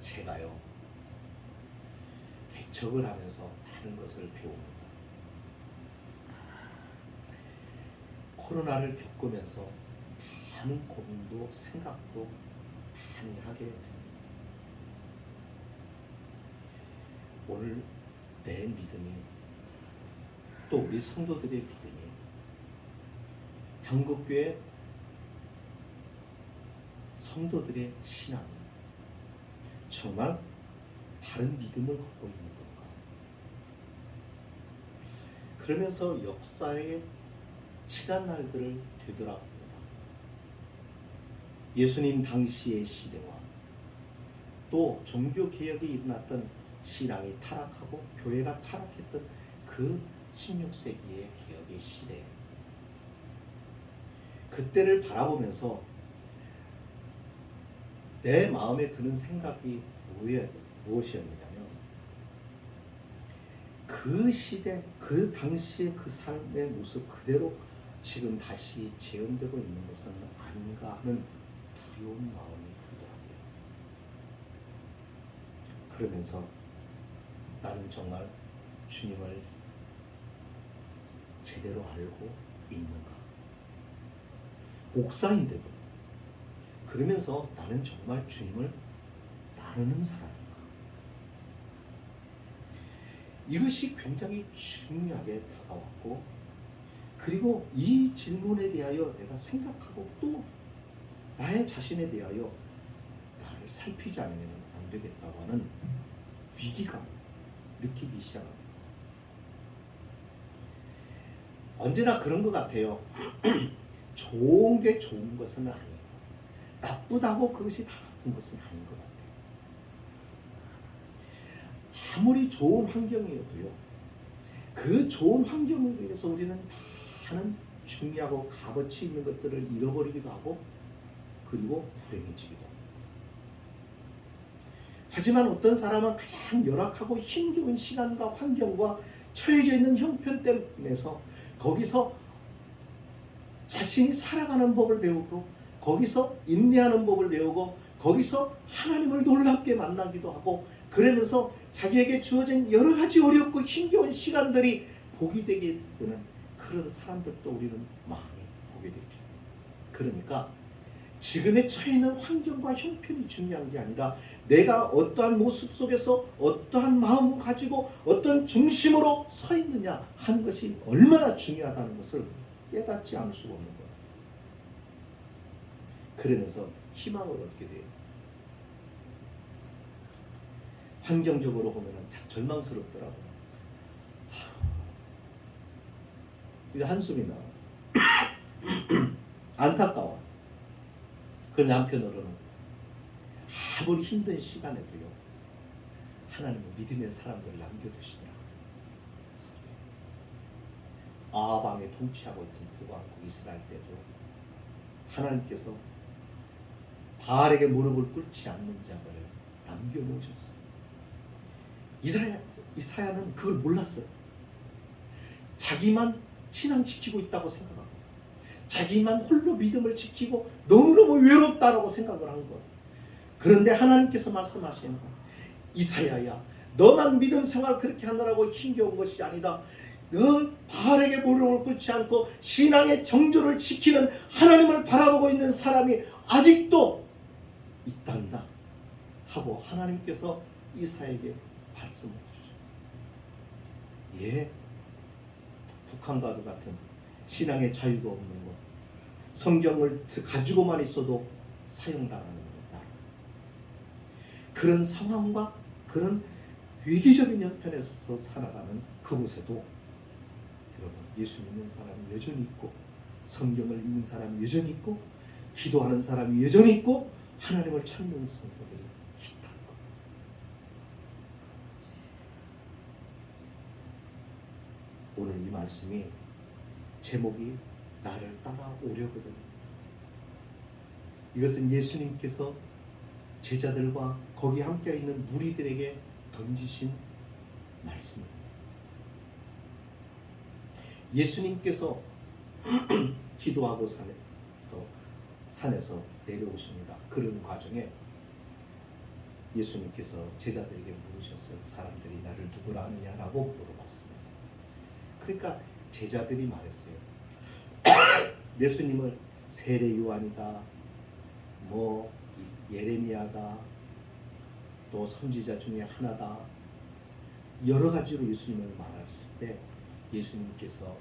제가요 개척을 하면서 많은 것을 배웁니다. 코로나를 겪으면서 많은 고민도 생각도 많이 하게 됩니다. 오늘 내 믿음이 또 우리 성도들의 믿음이 한국교회 성도들의 신앙이 정말 다른 믿음을 갖고 있는 건가? 그러면서 역사의 지난 날들을 되돌아봅니다. 예수님 당시의 시대와 또 종교개혁이 일어났던 신앙이 타락하고 교회가 타락했던 그 16세기의 개혁의 시대, 그때를 바라보면서 내 마음에 드는 생각이 무엇이었느냐면 그 시대, 그 당시의 그 삶의 모습 그대로 지금 다시 재현되고 있는 것은 아닌가 하는 두려운 마음이 들더라고요. 그러면서 나는 정말 주님을 제대로 알고 있는가? 목사인데도 그러면서 나는 정말 주님을 따르는 사람인가? 이것이 굉장히 중요하게 다가왔고, 그리고 이 질문에 대하여 내가 생각하고 또 나의 자신에 대하여 나를 살피지 않으면 안 되겠다고 하는 위기감 느끼기 시작합니다. 언제나 그런 것 같아요. 좋은 게 좋은 것은 아니에요. 나쁘다고 그것이 다 나쁜 것은 아닌 것 같아요. 아무리 좋은 환경이어도요, 그 좋은 환경을 위해서 우리는 많은 중요하고 값어치 있는 것들을 잃어버리기도 하고, 그리고 불행해지기도 합니다. 하지만 어떤 사람은 가장 열악하고 힘겨운 시간과 환경과 처해져 있는 형편됨에서 거기서 자신이 살아가는 법을 배우고, 거기서 인내하는 법을 배우고, 거기서 하나님을 놀랍게 만나기도 하고, 그러면서 자기에게 주어진 여러 가지 어렵고 힘겨운 시간들이 복이 되게 되는 그런 사람들도 우리는 많이 보게 되죠. 그러니까 지금에 처해 있는 환경과 형편이 중요한 게 아니라 내가 어떠한 모습 속에서 어떠한 마음을 가지고 어떤 중심으로 서 있느냐 하는 것이 얼마나 중요하다는 것을 깨닫지 않을 수가 없는 거예요. 그러면서 희망을 얻게 돼요. 환경적으로 보면 참 절망스럽더라고요. 이제 한숨이 나. 안타까워. 그런데 한편으로는 아무리 힘든 시간에도요, 하나님은 믿음의 사람들을 남겨두시더라고요. 아방에 통치하고 있던 북왕국 이스라엘 때도 하나님께서 바알에게 무릎을 꿇지 않는 자들을 남겨놓으셨어요. 이사야는 그걸 몰랐어요. 자기만 신앙 지키고 있다고 생각하고 자기만 홀로 믿음을 지키고 너무너무 외롭다라고 생각을 한 거예요. 그런데 하나님께서 말씀하시는 거예요. 이사야야, 너만 믿음 생활 그렇게 하느라고 힘겨운 것이 아니다. 너 바알에게 무릎을 꿇지 않고 신앙의 정조를 지키는 하나님을 바라보고 있는 사람이 아직도 있단다 하고 하나님께서 이사야에게 말씀해 주죠. 예, 북한과도 같은 신앙의 자유가 없는 것, 성경을 가지고만 있어도 사형당하는 것, 그런 상황과 그런 위기적인 형편에서 살아가는 그곳에도 여러분, 예수 믿는 사람이 여전히 있고, 성경을 읽는 사람이 여전히 있고, 기도하는 사람이 여전히 있고, 하나님을 찾는 성도들이 있다는 것. 오늘 이 말씀이 제목이 나를 따라오려거든. 이것은 예수님께서 제자들과 거기 함께 있는 무리들에게 던지신 말씀입니다. 예수님께서 기도하고 산에서 내려오십니다. 그런 과정에 예수님께서 제자들에게 물으셨어요. 사람들이 나를 누구라 하느냐라고 물어봤습니다. 그러니까 제자들이 말했어요. 예수님을 세례 요한이다, 뭐 예레미야다, 또 선지자 중에 하나다, 여러 가지로 예수님을 말했을 때 예수님께서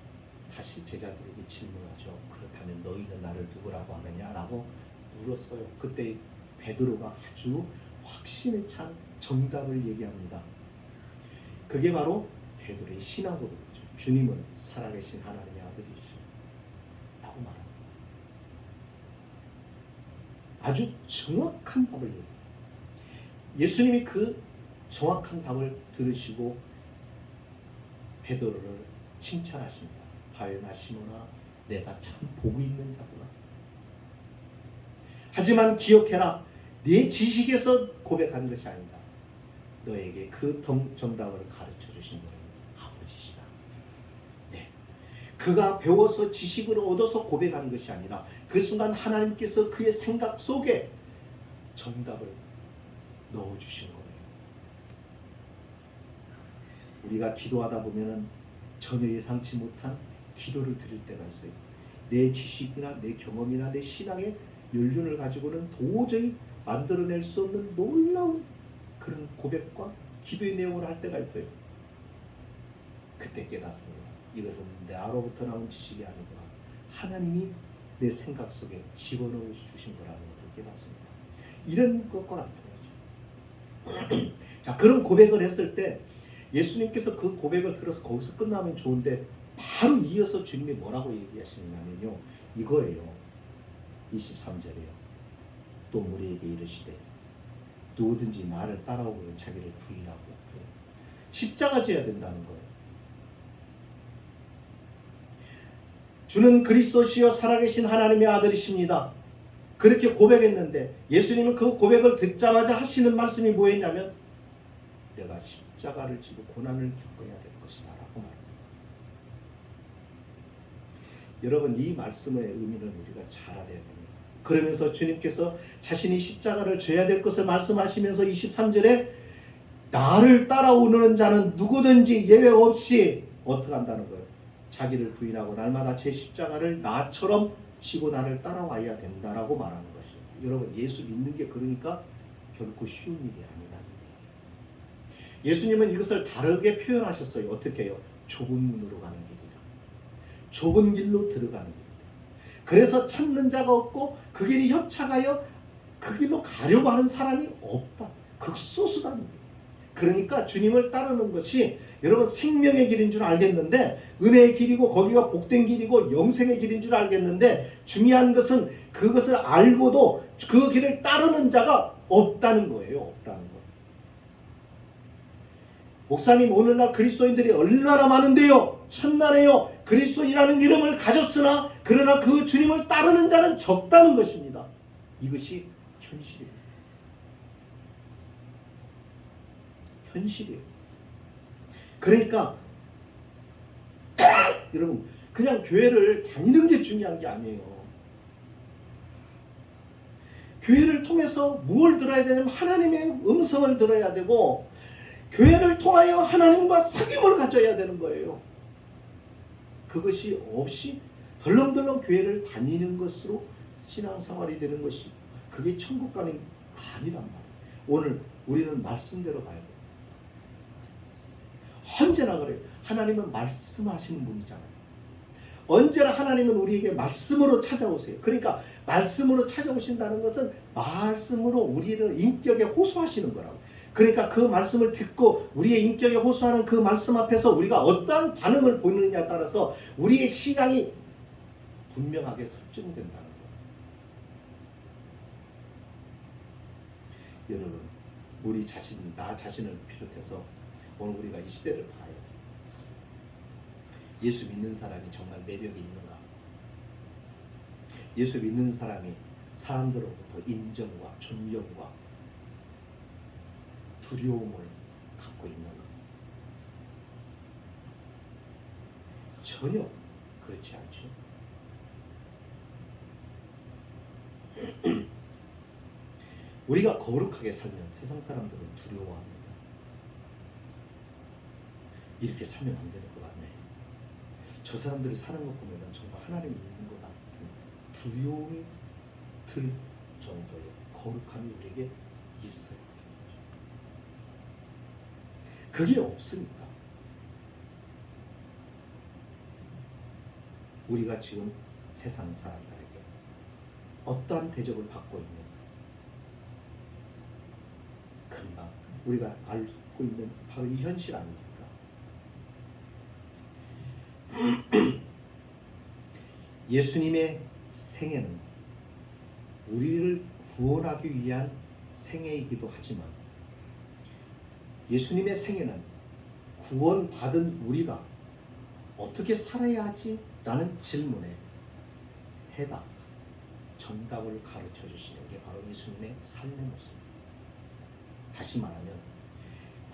다시 제자들에게 질문하죠. 그렇다면 너희는 나를 누구라고 하느냐라고 물었어요. 그때 베드로가 아주 확신에 찬 정답을 얘기합니다. 그게 바로 베드로의 신앙고백이죠. 주님은 살아계신 하나님의 아들이시죠 라고 말합니다. 아주 정확한 답을 얘기합니다. 예수님이 그 정확한 답을 들으시고 베드로를 칭찬하십니다. 바요나 시몬아, 내가 참 복이 있는 자구나. 하지만 기억해라, 네 지식에서 고백한 것이 아니다. 너에게 그 정답을 가르쳐 주신 분은 아버지시다. 네. 그가 배워서 지식을 얻어서 고백한 것이 아니라 그 순간 하나님께서 그의 생각 속에 정답을 넣어주신 거예요. 우리가 기도하다 보면 전혀 예상치 못한 기도를 드릴 때가 있어요. 내 지식이나 내 경험이나 내 신앙의 연륜을 가지고는 도저히 만들어낼 수 없는 놀라운 그런 고백과 기도의 내용을 할 때가 있어요. 그때 깨닫습니다. 이것은 나로부터 나온 지식이 아니구나. 하나님이 내 생각 속에 집어넣어 주신 거라는 것을 깨닫습니다. 이런 것과 같은 거죠. 자, 그런 고백을 했을 때 예수님께서 그 고백을 들어서 거기서 끝나면 좋은데 바로 이어서 주님이 뭐라고 얘기하시냐면요, 이거예요. 23절이에요. 또 우리에게 이르시되 누구든지 나를 따라오면 자기를 부인하고 십자가 져야 된다는 거예요. 주는 그리스도시요 살아계신 하나님의 아들이십니다. 그렇게 고백했는데 예수님은 그 고백을 듣자마자 하시는 말씀이 뭐였냐면 내가 십자가를 지고 고난을 겪어야 될 것이다 라고 말합니다. 여러분, 이 말씀의 의미는 우리가 잘 알아야 됩니다. 그러면서 주님께서 자신이 십자가를 져야 될 것을 말씀하시면서 23절에 나를 따라오는 자는 누구든지 예외 없이 어떻게 한다는 거예요? 자기를 부인하고 날마다 제 십자가를 나처럼 지고 나를 따라와야 된다라고 말하는 것이에요. 여러분, 예수 믿는 게 그러니까 결코 쉬운 일이 아니다. 예수님은 이것을 다르게 표현하셨어요. 어떻게 해요? 좁은 문으로 가는 길이다. 좁은 길로 들어가는 길이다. 그래서 찾는 자가 없고 그 길이 협착하여 그 길로 가려고 하는 사람이 없다. 극소수다. 그러니까 주님을 따르는 것이 여러분 생명의 길인 줄 알겠는데, 은혜의 길이고 거기가 복된 길이고 영생의 길인 줄 알겠는데, 중요한 것은 그것을 알고도 그 길을 따르는 자가 없다는 거예요. 없다는 거. 목사님, 오늘날 그리스도인들이 얼마나 많은데요. 천만에요. 그리스도인이라는 이름을 가졌으나 그러나 그 주님을 따르는 자는 적다는 것입니다. 이것이 현실이에요. 현실이에요. 그러니까 여러분, 그냥 교회를 다니는 게 중요한 게 아니에요. 교회를 통해서 무엇을 들어야 되냐면 하나님의 음성을 들어야 되고, 교회를 통하여 하나님과 사귐을 가져야 되는 거예요. 그것이 없이 덜렁덜렁 교회를 다니는 것으로 신앙생활이 되는 것이, 그게 천국 가는 게 아니란 말이에요. 오늘 우리는 말씀대로 가야 돼요. 언제나 그래요. 하나님은 말씀하시는 분이잖아요. 언제나 하나님은 우리에게 말씀으로 찾아오세요. 그러니까 말씀으로 찾아오신다는 것은 말씀으로 우리를 인격에 호소하시는 거라고. 그러니까 그 말씀을 듣고 우리의 인격에 호소하는 그 말씀 앞에서 우리가 어떠한 반응을 보이느냐에 따라서 우리의 신앙이 분명하게 설정된다는 거예요. 여러분, 우리 자신, 나 자신을 비롯해서 오늘 우리가 이 시대를 봐야 돼요. 예수 믿는 사람이 정말 매력이 있는가? 예수 믿는 사람이 사람들로부터 인정과 존경과 두려움을 갖고 있는가? 전혀 그렇지 않죠. 우리가 거룩하게 살면 세상 사람들은 두려워합니다. 이렇게 살면 안 되는 것 같네. 저 사람들이 사는 것 보면 정말 하나님 있는 것 같은 두려움이 들 정도의 거룩함이 우리에게 있어요. 그게 없으니까 우리가 지금 세상 사람들에게 어떠한 대접을 받고 있는, 금방 우리가 알고 있는 바로 이 현실 아닙니까? 예수님의 생애는 우리를 구원하기 위한 생애이기도 하지만 예수님의 생애는 구원받은 우리가 어떻게 살아야 하지? 라는 질문에 해답, 정답을 가르쳐 주시는 게 바로 예수님의 삶의 모습입니다. 다시 말하면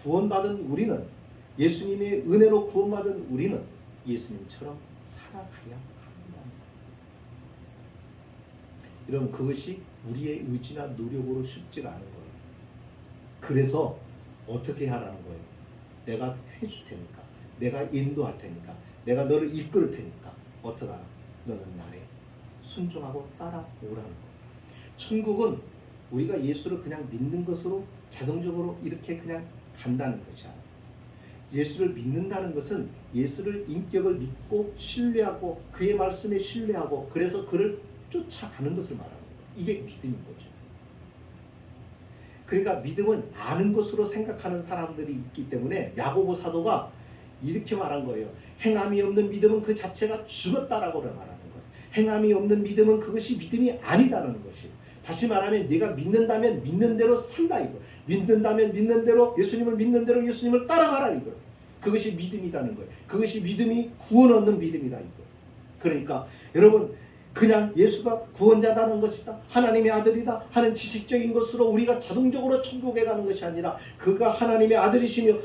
구원받은 우리는, 예수님의 은혜로 구원받은 우리는 예수님처럼 살아가야 합니다. 여러분, 그것이 우리의 의지나 노력으로 쉽지가 않은 거예요. 그래서 어떻게 하라는 거예요? 내가 해줄 테니까, 내가 인도할 테니까, 내가 너를 이끌 테니까 어떻게 하라? 너는 나에 순종하고 따라오라는 거예요. 천국은 우리가 예수를 그냥 믿는 것으로 자동적으로 이렇게 그냥 간다는 것이 아니에요. 예수를 믿는다는 것은 예수를 인격을 믿고 신뢰하고 그의 말씀에 신뢰하고 그래서 그를 쫓아가는 것을 말하는 거예요. 이게 믿음인 거죠. 그러니까 믿음은 아는 것으로 생각하는 사람들이 있기 때문에 야고보 사도가 이렇게 말한 거예요. 행함이 없는 믿음은 그 자체가 죽었다라고 말하는 거예요. 행함이 없는 믿음은 그것이 믿음이 아니다라는 것이. 다시 말하면 네가 믿는다면 믿는 대로 산다 이거. 믿는다면 믿는 대로, 예수님을 믿는 대로 예수님을 따라가라 이거. 그것이 믿음이라는 거예요. 그것이 믿음이 구원 얻는 믿음이다 이거. 그러니까 여러분, 그냥 예수가 구원자다는 것이다, 하나님의 아들이다 하는 지식적인 것으로 우리가 자동적으로 천국에 가는 것이 아니라 그가 하나님의 아들이시며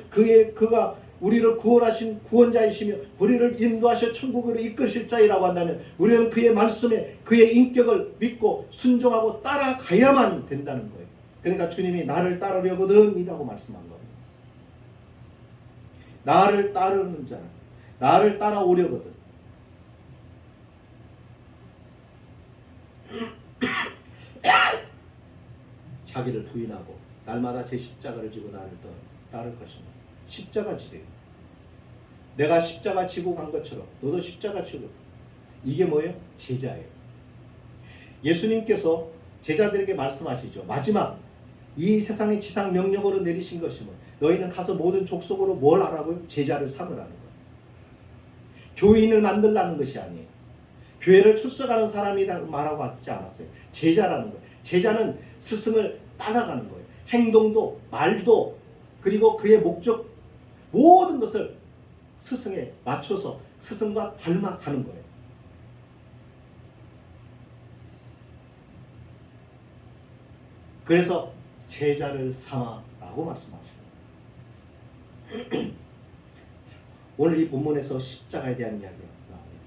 그가 우리를 구원하신 구원자이시며 우리를 인도하셔 천국으로 이끄실 자이라고 한다면 우리는 그의 말씀에 그의 인격을 믿고 순종하고 따라가야만 된다는 거예요. 그러니까 주님이 나를 따르려거든 이라고 말씀한 거예요. 나를 따르는 자는 나를 따라오려거든. 자기를 부인하고 날마다 제 십자가를 지고 나를 따를 것입니다. 십자가 지래요. 내가 십자가 지고 간 것처럼 너도 십자가 지고. 이게 뭐예요? 제자예요. 예수님께서 제자들에게 말씀하시죠. 마지막 이 세상의 지상 명령으로 내리신 것이 뭐? 너희는 가서 모든 족속으로 뭘 하라고요? 제자를 삼으라는 거예요. 교인을 만들라는 것이 아니에요. 교회를 출석하는 사람이라고 말하고 하지 않았어요. 제자라는 거예요. 제자는 스승을 따라가는 거예요. 행동도 말도 그리고 그의 목적 모든 것을 스승에 맞춰서 스승과 닮아가는 거예요. 그래서 제자를 삼아라고 말씀하시죠. 오늘 이 본문에서 십자가에 대한 이야기가 나옵니다.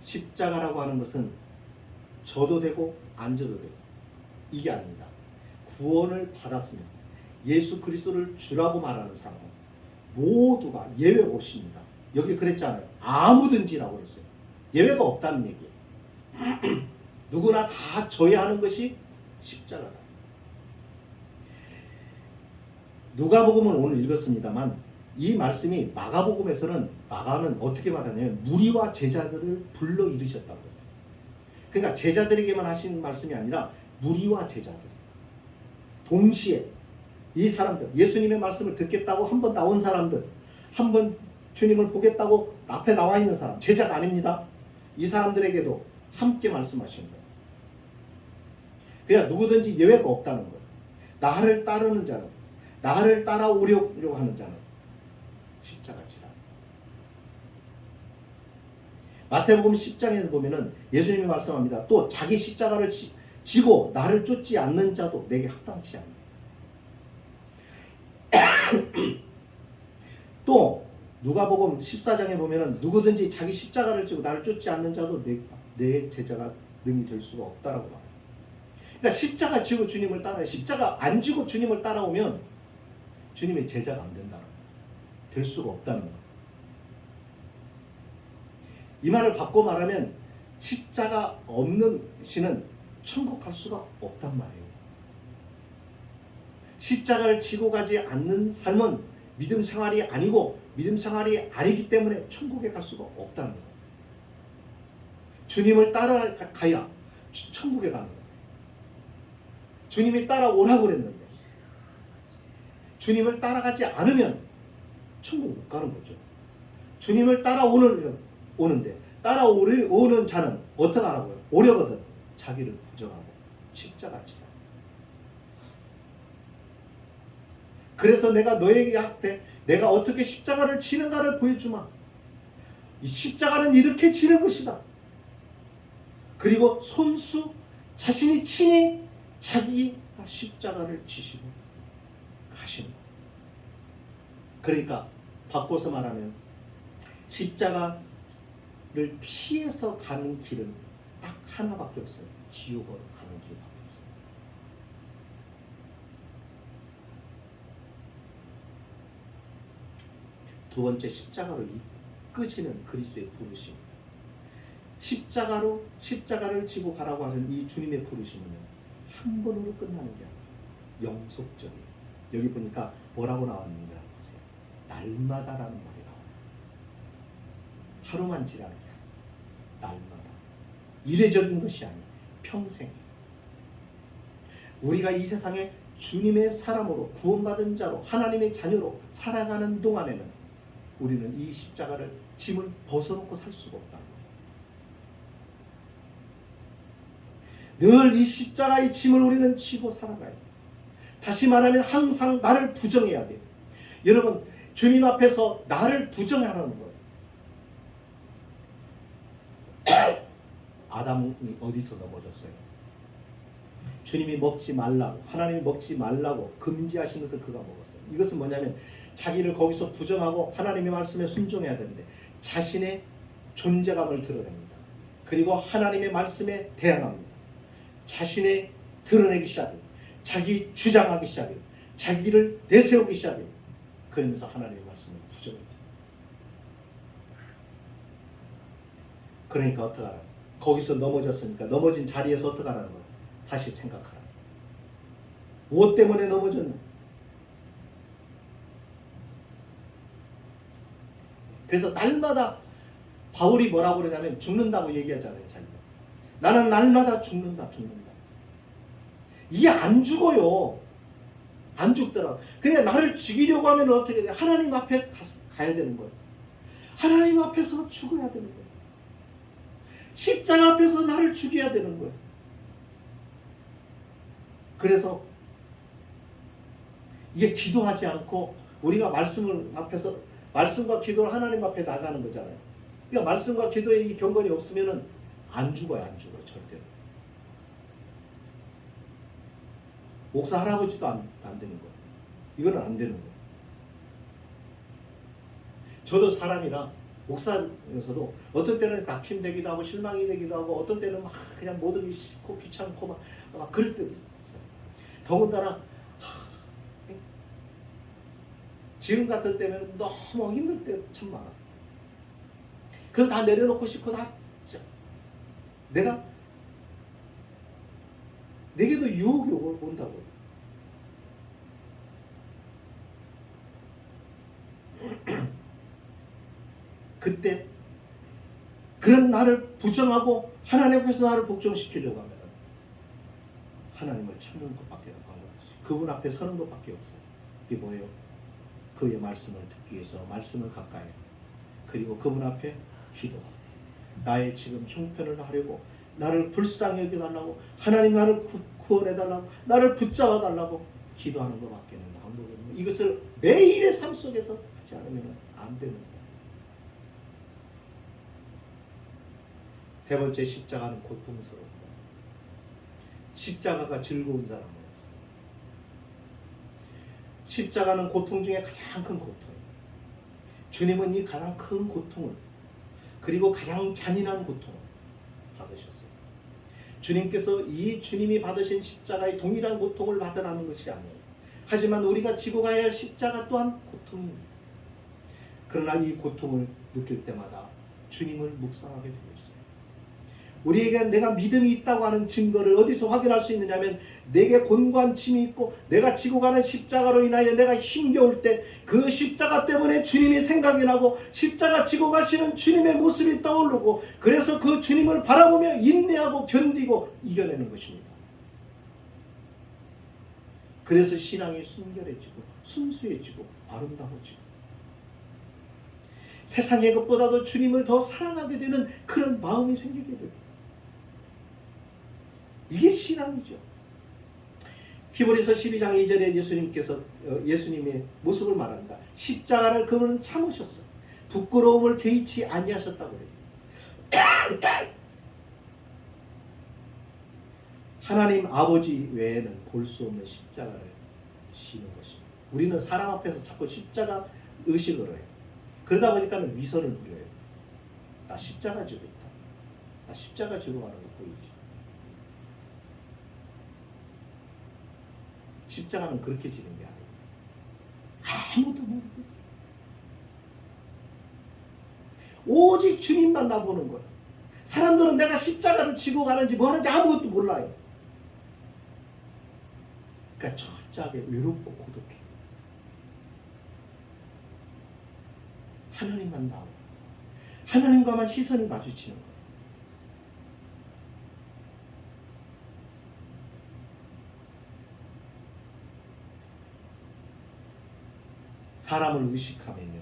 십자가라고 하는 것은 져도 되고 안 져도 되고 이게 아닙니다. 구원을 받았으면 예수 그리스도를 주라고 말하는 사람은 모두가 예외가 없습니다. 여기 그랬잖아요. 아무든지라고 그랬어요. 예외가 없다는 얘기예요. 누구나 다 져야 하는 것이 십자가다. 누가복음은 오늘 읽었습니다만 이 말씀이 마가복음에서는 마가는 어떻게 말하냐면 무리와 제자들을 불러 이르셨다고 했어요. 그러니까 제자들에게만 하신 말씀이 아니라 무리와 제자들 동시에 이 사람들, 예수님의 말씀을 듣겠다고 한 번 나온 사람들, 한 번 주님을 보겠다고 앞에 나와 있는 사람, 제자가 아닙니다. 이 사람들에게도 함께 말씀하신 거예요. 그냥 누구든지 예외가 없다는 거예요. 나를 따르는 자는, 나를 따라오려고 하는 자는 십자가 지라. 마태복음 10장에서 보면은 예수님이 말씀합니다. 또 자기 십자가를 지고 나를 쫓지 않는 자도 내게 합당치 않다. 또 누가복음 14장에 보면은 누구든지 자기 십자가를 지고 나를 쫓지 않는 자도 내 제자가 능히 될 수가 없다라고 말해요. 그러니까 십자가 지고 주님을 따라요. 십자가 안 지고 주님을 따라오면 주님의 제자가 안 된다는 거예요. 될 수가 없다는 거예요. 이 말을 바꿔 말하면 십자가 없는 신은 천국 갈 수가 없단 말이에요. 십자가를 지고 가지 않는 삶은 믿음 생활이 아니고 믿음 생활이 아니기 때문에 천국에 갈 수가 없다는 거예요. 주님을 따라가야 천국에 가는 거예요. 주님이 따라오라고 그랬는데 주님을 따라가지 않으면 천국 못 가는 거죠. 주님을 오는데 따라오는 자는 어떻게 하라고요? 오려거든 자기를 부정하고 십자가 지라. 그래서 내가 너에게 앞에 내가 어떻게 십자가를 지는가를 보여주마. 이 십자가는 이렇게 지는 것이다. 그리고 손수 자신이 친히 자기가 십자가를 지시고 가시는 거예요. 그러니까 바꿔서 말하면 십자가를 피해서 가는 길은 딱 하나밖에 없어요. 지옥으로 가는 길밖에 없어요. 두 번째, 십자가로 이끄시는 그리스도의 부르심. 십자가를 지고 가라고 하는 이 주님의 부르심은 한 번으로 끝나는 게 아니에요. 영속적이에요. 여기 보니까 뭐라고 나왔는가 보세요. 날마다라는 말이 나와요. 하루만 지나는 게 아니에요. 날마다. 이례적인 것이 아니에요. 평생. 우리가 이 세상에 주님의 사람으로 구원받은 자로 하나님의 자녀로 살아가는 동안에는 우리는 이 십자가를 짐을 벗어놓고 살 수가 없다. 늘 이 십자가의 짐을 우리는 지고 살아가야 돼. 다시 말하면 항상 나를 부정해야 돼. 여러분, 주님 앞에서 나를 부정하라는 거예요. 아담이 어디서 넘어졌어요? 주님이 먹지 말라고, 하나님이 먹지 말라고 금지하신 것을 그가 먹었어요. 이것은 뭐냐면 자기를 거기서 부정하고 하나님의 말씀에 순종해야 되는데 자신의 존재감을 드러냅니다. 그리고 하나님의 말씀에 대항합니다. 자신의 드러내기 시작해요. 자기 주장하기 시작해요. 자기를 내세우기 시작해요. 그러면서 하나님의 말씀을 부정해요. 그러니까 어떻게 하라? 거기서 넘어졌으니까 넘어진 자리에서 어떻게 하라는 거예요? 다시 생각하라. 무엇 때문에 넘어졌나? 그래서 날마다 바울이 뭐라고 그러냐면 죽는다고 얘기하잖아요. 자기가. 나는 날마다 죽는다. 이게 안 죽어요. 안 죽더라. 그냥 나를 죽이려고 하면 어떻게 돼? 하나님 앞에 가야 되는 거예요. 하나님 앞에서 죽어야 되는 거예요. 십자가 앞에서 나를 죽여야 되는 거예요. 그래서 이게 기도하지 않고 우리가 말씀과 기도를 하나님 앞에 나가는 거잖아요. 그러니까 말씀과 기도에 이 경건이 없으면은 안 죽어요, 절대로. 목사 할아버지도 안 되는 거예요. 이거는 안 되는 거예요. 저도 사람이라 목사면서도 어떤 때는 낙심되기도 하고 실망이 되기도 하고 어떤 때는 막 그냥 모든 게 싫고 귀찮고 막 그럴 때도 있어요. 더군다나 지금 같은 때는 너무 힘들 때 참 많아. 그럼 다 내려놓고 싶고 내게도 유혹이 온다고. 그때 그런 나를 부정하고 하나님 앞에서 나를 복종시키려고 하면 하나님을 찾는 것밖에 방법이 없어요. 그분 앞에 서는 것밖에 없어요. 이게 뭐예요? 그의 말씀을 듣기 위해서 말씀을 가까이 그리고 그분 앞에 기도. 나의 지금 형편을 하려고 나를 불쌍히 여겨달라고 하나님 나를 구원해달라고 나를 붙잡아달라고 기도하는 것밖에는 방법이 없는 거예요. 이것을 매일의 삶 속에서 하지 않으면 안 되는 거예요. 세 번째, 십자가는 고통스럽다. 십자가가 즐거운 사람은 없어요. 십자가는 고통 중에 가장 큰 고통이에요. 주님은 이 가장 큰 고통을 그리고 가장 잔인한 고통을 받으셨어요. 주님께서 이 주님이 받으신 십자가의 동일한 고통을 받으라는 것이 아니에요. 하지만 우리가 지고 가야 할 십자가 또한 고통입니다. 그러나 이 고통을 느낄 때마다 주님을 묵상하게 되고 있어요. 우리에게 내가 믿음이 있다고 하는 증거를 어디서 확인할 수 있느냐면 내게 곤고한 짐이 있고 내가 지고 가는 십자가로 인하여 내가 힘겨울 때 그 십자가 때문에 주님이 생각이 나고 십자가 지고 가시는 주님의 모습이 떠오르고 그래서 그 주님을 바라보며 인내하고 견디고 이겨내는 것입니다. 그래서 신앙이 순결해지고 순수해지고 아름다워지고 세상의 것보다도 주님을 더 사랑하게 되는 그런 마음이 생기게 됩니다. 이게 신앙이죠. 히브리서 12장 2절에 예수님의 모습을 말합니다. 십자가를 그분은 참으셨어요. 부끄러움을 개의치 아니하셨다고 그래요. 하나님 아버지 외에는 볼 수 없는 십자가를 지는 것입니다. 우리는 사람 앞에서 자꾸 십자가 의식을 해요. 그러다 보니까 위선을 부려요. 나 십자가 지고 있다. 나 십자가 지고 가는 거 보이지. 십자가는 그렇게 지는 게 아니에요. 아무도 모르고 오직 주님만 나 보는 거예요. 사람들은 내가 십자가를 지고 가는지 뭐 하는지 아무것도 몰라요. 그러니까 철저하게 외롭고 고독해. 하나님만 나오고 하나님과만 시선이 마주치는 거예요. 사람을 의식하면요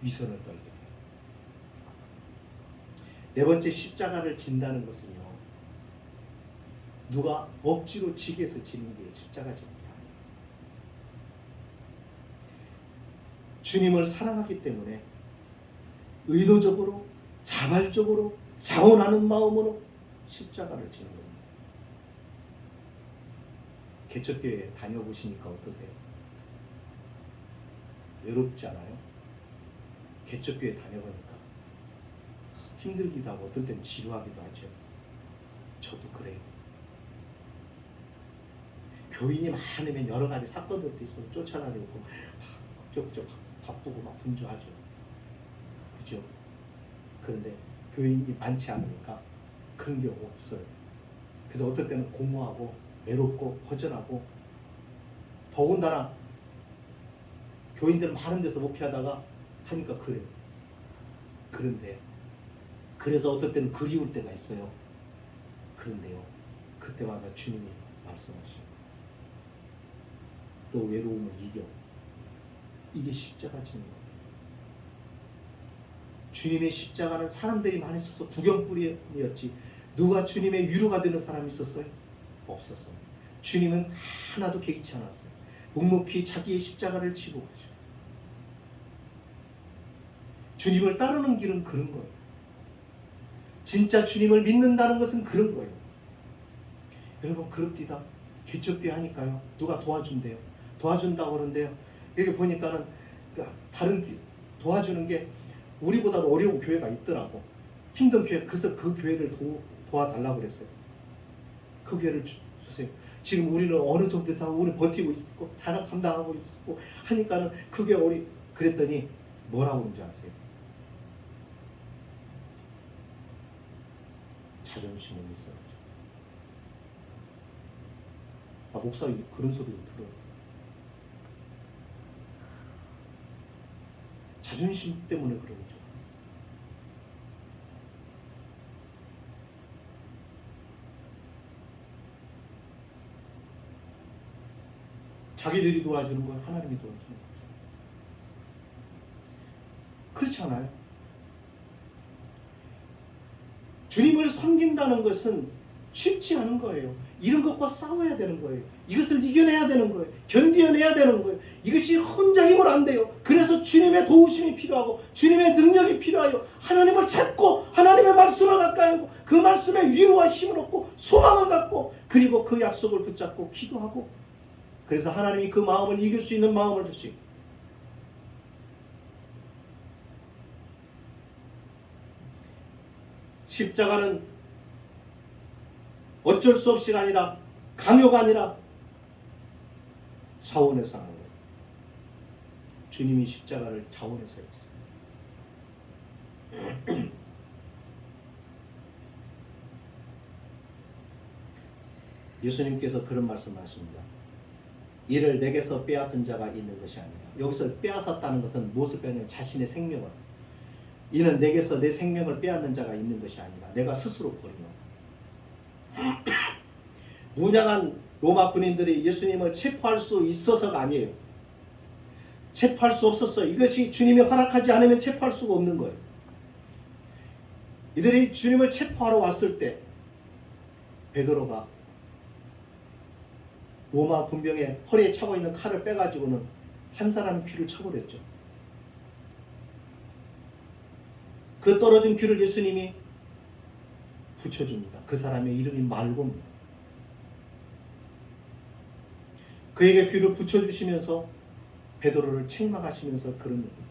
위선을 떨게 돼요. 네 번째, 십자가를 진다는 것은요 누가 억지로 지게 해서 지는 게 십자가 지는 게 아니에요. 주님을 사랑하기 때문에 의도적으로 자발적으로 자원하는 마음으로 십자가를 지는 겁니다. 개척교회 다녀보시니까 어떠세요? 외롭지 않아요? 개척교회 다녀보니까 힘들기도 하고 어떤 때는 지루하기도 하죠. 저도 그래요. 교인이 많으면 여러 가지 사건들도 있어서 쫓아다니고 막 바쁘고 막 분주하죠. 그죠? 그런데 교인이 많지 않으니까 그런 게 없어요. 그래서 어떨 때는 공허하고 외롭고 허전하고 더군다나 교인들 많은 데서 목회하다가 하니까 그래요. 그런데 그래서 어떨 때는 그리울 때가 있어요. 그런데요 그때마다 주님이 말씀하시고 또 외로움을 이겨. 이게 십자가 지는 거예요. 주님의 십자가는 사람들이 많이 있어서 구경꾼이었지 누가 주님의 위로가 되는 사람이 있었어요? 없었어요. 주님은 하나도 개의치 않았어요. 묵묵히 자기의 십자가를 지고 가죠. 주님을 따르는 길은 그런 거예요. 진짜 주님을 믿는다는 것은 그런 거예요. 여러분 그렇디다. 개척교회 하니까요 누가 도와준대요. 도와준다고 그러는데요 여기 보니까는 다른 도와주는 게 우리보다도 어려운 교회가 있더라고. 힘든 교회. 그래서 그 교회를 도와달라고 그랬어요. 그 교회를 주세요. 지금 우리는 어느 정도 다 우리 버티고 있고 자력 감당하고 있고 하니까는 그 교회 우리 그랬더니 뭐라고 그런지 아세요? 자존심은 있어요. 목사님 그런 소리도 들어요. 자존심 때문에 그런 거죠. 자기들이 도와주는 걸 하나님이 도와주는 거죠. 그렇지 않아요? 주님을 섬긴다는 것은 쉽지 않은 거예요. 이런 것과 싸워야 되는 거예요. 이것을 이겨내야 되는 거예요. 견뎌내야 되는 거예요. 이것이 혼자 힘으로 안 돼요. 그래서 주님의 도우심이 필요하고 주님의 능력이 필요하여 하나님을 찾고 하나님의 말씀을 가까이 하고 그 말씀에 위로와 힘을 얻고 소망을 갖고 그리고 그 약속을 붙잡고 기도하고 그래서 하나님이 그 마음을 이길 수 있는 마음을 주세요. 십자가는 어쩔 수 없이가 아니라 강요가 아니라 자원해서 하는 거예요. 주님이 십자가를 자원해서 했어요. 예수님께서 그런 말씀하십니다. 이를 내게서 빼앗은 자가 있는 것이 아니라, 여기서 빼앗았다는 것은 무엇을 빼앗냐면 자신의 생명을, 이는 내게서 내 생명을 빼앗는 자가 있는 것이 아니라 내가 스스로 버리노. 무장한 로마 군인들이 예수님을 체포할 수 있어서가 아니에요. 체포할 수 없었어요. 이것이 주님이 허락하지 않으면 체포할 수가 없는 거예요. 이들이 주님을 체포하러 왔을 때 베드로가 로마 군병의 허리에 차고 있는 칼을 빼가지고는 한 사람 귀를 쳐버렸죠. 그 떨어진 귀를 예수님이 붙여줍니다. 그 사람의 이름이 말고입니다. 그에게 귀를 붙여주시면서 베드로를 책망하시면서 그런 얘기입니다.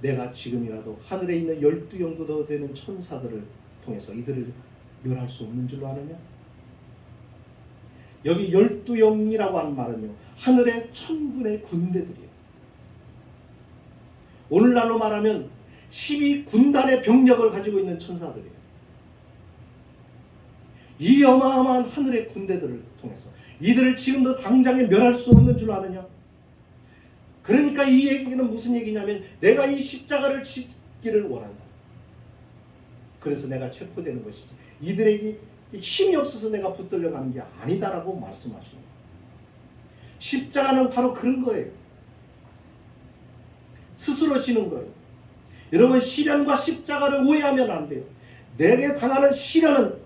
내가 지금이라도 하늘에 있는 12영도 되는 천사들을 통해서 이들을 멸할 수 없는 줄로 아느냐? 여기 12영이라고 하는 말은요, 하늘의 천군의 군대들이에요. 오늘날로 말하면 12군단의 병력을 가지고 있는 천사들이에요. 이 어마어마한 하늘의 군대들을 통해서 이들을 지금도 당장에 멸할 수 없는 줄 아느냐? 그러니까 이 얘기는 무슨 얘기냐면 내가 이 십자가를 지기를 원한다. 그래서 내가 체포되는 것이지 이들에게 힘이 없어서 내가 붙들려 가는 게 아니다라고 말씀하시는 거예요. 십자가는 바로 그런 거예요. 스스로 지는 거예요. 여러분, 시련과 십자가를 오해하면 안 돼요. 내게 당하는 시련은,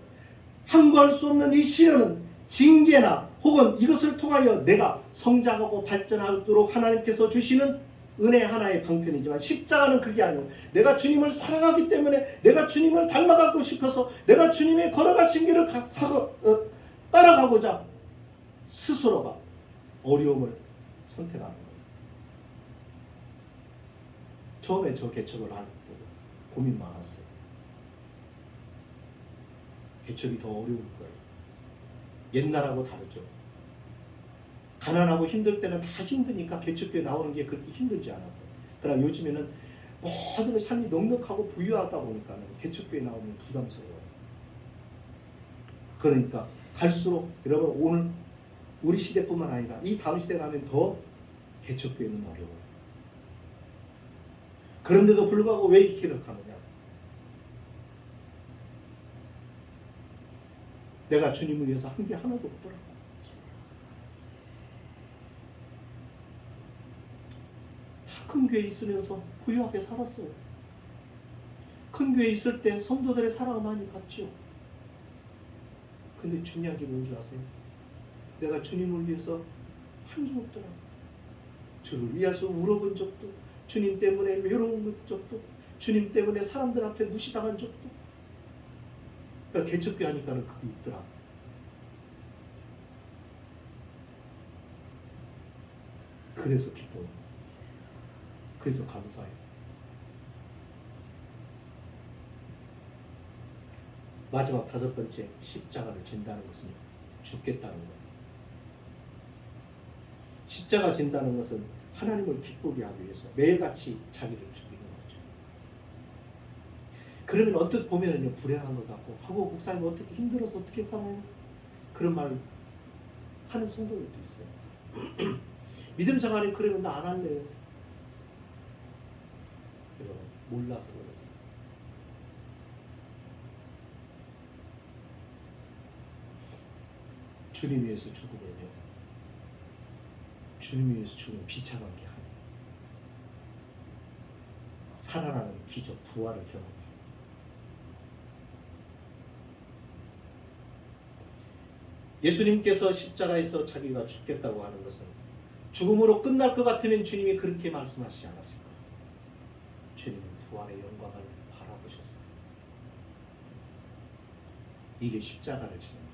함구할 수 없는 이 시련은 징계나 혹은 이것을 통하여 내가 성장하고 발전하도록 하나님께서 주시는 은혜 하나의 방편이지만, 십자가는 그게 아니에요. 내가 주님을 사랑하기 때문에, 내가 주님을 닮아가고 싶어서, 내가 주님의 걸어가신 길을 따라가고자 스스로가 어려움을 선택하는 거예요. 처음에 저 개척을 할 때 고민 많았어요. 개척이 더 어려울 거예요. 옛날하고 다르죠. 가난하고 힘들 때는 다 힘드니까 개척교회 나오는 게 그렇게 힘들지 않았어요. 그러나 요즘에는 모든 삶이 넉넉하고 부유하다 보니까 개척교회 나오면 부담스러워요. 그러니까 갈수록 여러분, 오늘 우리 시대뿐만 아니라 이 다음 시대 가면 더 개척교회는 어려워요. 그런데도 불구하고 왜 이 길을 가느냐? 내가 주님을 위해서 한 게 하나도 없더라고. 큰 교회 있으면서 부유하게 살았어요. 큰 교회 있을 때 성도들의 사랑을 많이 받죠. 근데 중요한 게 뭔지 아세요? 내가 주님을 위해서 한 게 없더라고. 주를 위해서 울어본 적도, 주님 때문에 외로운 적도, 주님 때문에 사람들 앞에 무시당한 적도. 그러니까 개척교회 하니까는 그게 있더라. 그래서 기뻐요. 그래서 감사해요. 마지막 5번째, 십자가를 진다는 것은 죽겠다는 거예요. 십자가 진다는 것은 하나님을 기쁘게 하기 위해서 매일같이 자기를 죽이는 거죠. 그러면 언뜻 보면은요, 불행한 것 같고, 하고 목사님 어떻게 힘들어서 어떻게 살아요? 그런 말 하는 성도들도 있어요. 믿음 생활이 그러면 나 안 할래요. 여러분, 몰라서 그러세요. 주님 위해서 죽으면요, 주님 위해서 죽으면 비참한 게 아니에요. 살아나는 기적, 부활을 경험해요. 예수님께서 십자가에서 자기가 죽겠다고 하는 것은 죽음으로 끝날 것 같으면 주님이 그렇게 말씀하시지 않았을까? 주님은 부활의 영광을 바라보셨어요. 이게 십자가를 지는 거예요.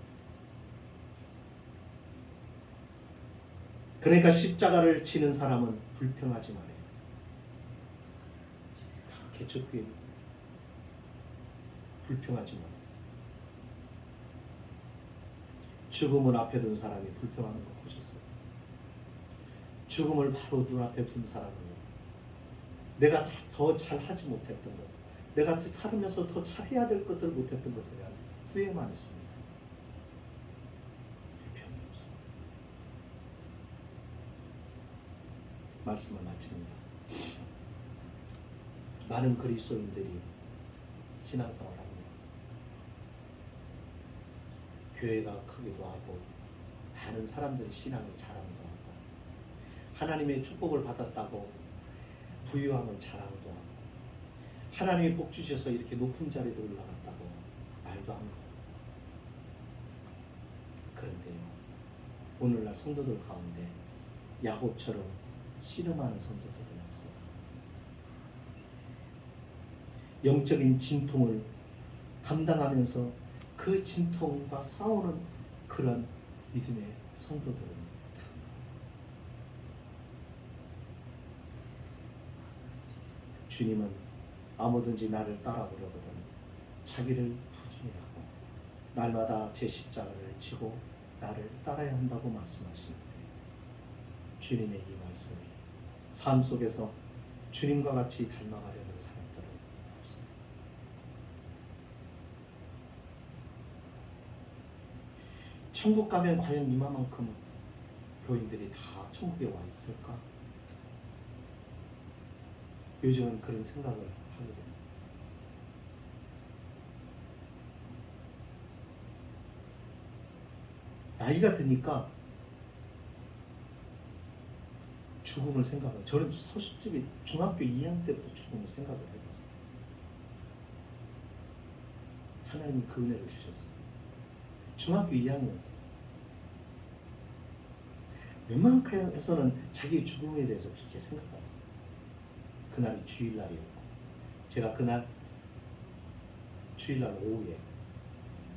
그러니까 십자가를 지는 사람은 불평하지만 해요. 개척교회 불평하지만. 죽음을 앞에 둔 사람이 불평하는 거 보셨어요? 죽음을 바로 눈앞에 둔 사람은 내가 더 잘하지 못했던 것, 내가 살면서 더 잘해야 될 것들을 못했던 것에 대한 후회만 있습니다. 불평이 없습니다. 말씀을 마칩니다. 많은 그리스도인들이 신앙생활을 합니다. 교회가 크기도 하고 많은 사람들이 신앙을 자랑도 하고 하나님의 축복을 받았다고 부유함을 자랑도 하고 하나님이 복 주셔서 이렇게 높은 자리도 올라갔다고 말도 합니다. 그런데요, 오늘날 성도들 가운데 야곱처럼 씨름하는 성도들은 없어요. 영적인 진통을 감당하면서 그 진통과 싸우는 그런 믿음의 성도들은 주님은 아무든지 나를 따라오려거든 자기를 부인하고 날마다 제 십자가를 지고 나를 따라야 한다고 말씀하시는데, 주님의 이 말씀이 삶 속에서 주님과 같이 닮아가려는 사람들은 없어요. 천국 가면 과연 이만큼 교인들이 다 천국에 와 있을까? 요즘은 그런 생각을 하게 됩니다. 나이가 드니까 죽음을 생각해요. 저는 솔직히 중학교 2학년 때부터 죽음을 생각을 해봤어요. 하나님이 그 은혜를 주셨어요. 중학교 2학년 웬만해서는 자기의 죽음에 대해서 그렇게 생각해요. 그날이 주일날이었고 제가 그날 주일날 오후에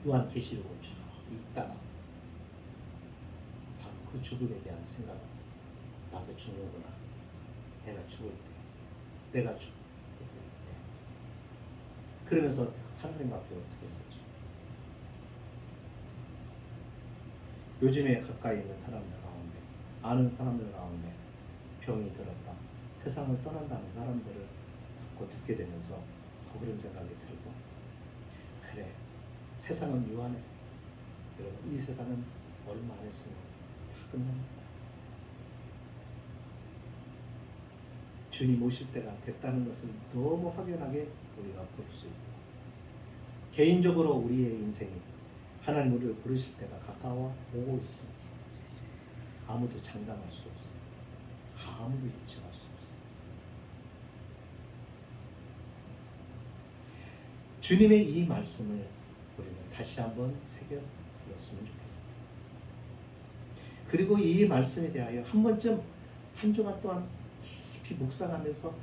요한계시록을 쭉 읽다가 바로 그 죽음에 대한 생각을, 나도 죽는구나, 내가 죽을 때, 내가 죽을 때, 그러면서 하나님 앞에 어떻게 했었죠? 요즘에 가까이 있는 사람들 가운데, 아는 사람들 가운데 병이 들었다, 세상을 떠난다는 사람들을 자꾸 듣게 되면서 더 그런 생각이 들고, 그래, 세상은 유한해. 여러분, 이 세상은 얼마 안 있으면 다 끝납니다. 주님 오실 때가 됐다는 것을 너무 확연하게 우리가 볼 수 있고, 개인적으로 우리의 인생이 하나님 우리를 부르실 때가 가까워 오고 있습니다. 아무도 장담할 수 없어요. 아무도 예측할 수 없어요. 주님의 이 말씀을 우리는 다시 한번 새겨들었으면 좋겠습니다. 그리고 이 말씀에 대하여 한 번쯤 한 주간 동안 깊이 묵상하면서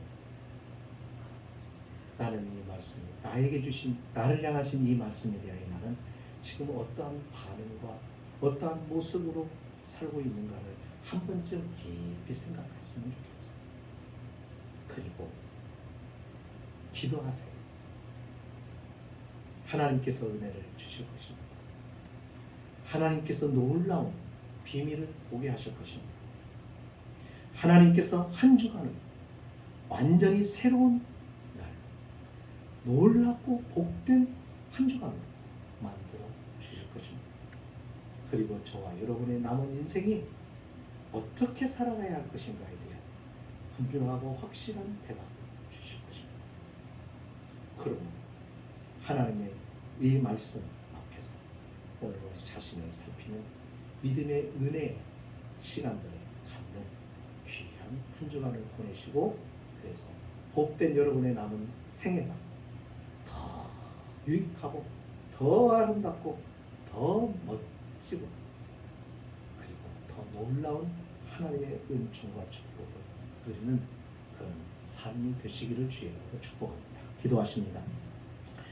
나는 이 말씀이 나에게 주신, 나를 향하신 이 말씀에 대하여 나는 지금 어떠한 반응과 어떠한 모습으로 살고 있는가를 한 번쯤 깊이 생각했으면 좋겠어요. 그리고 기도하세요. 하나님께서 은혜를 주실 것입니다. 하나님께서 놀라운 비밀을 보게 하실 것입니다. 하나님께서 한 주간을 완전히 새로운 날, 놀랍고 복된 한 주간을 만들어 주실 것입니다. 그리고 저와 여러분의 남은 인생이 어떻게 살아가야 할 것인가에 대한 분명하고 확실한 대답을 주실 것입니다. 그러면 하나님의 이 말씀 앞에서 오늘 우리 자신을 살피는 믿음의 은혜의 시간들을 갖는 귀한 한 주간을 보내시고, 그래서 복된 여러분의 남은 생애가 더 유익하고 더 아름답고 더 멋지고 그리고 더 놀라운 하나님의 은총과 축복을 누리는 그런 삶이 되시기를 주의 이름으로 축복합니다. 기도하십니다.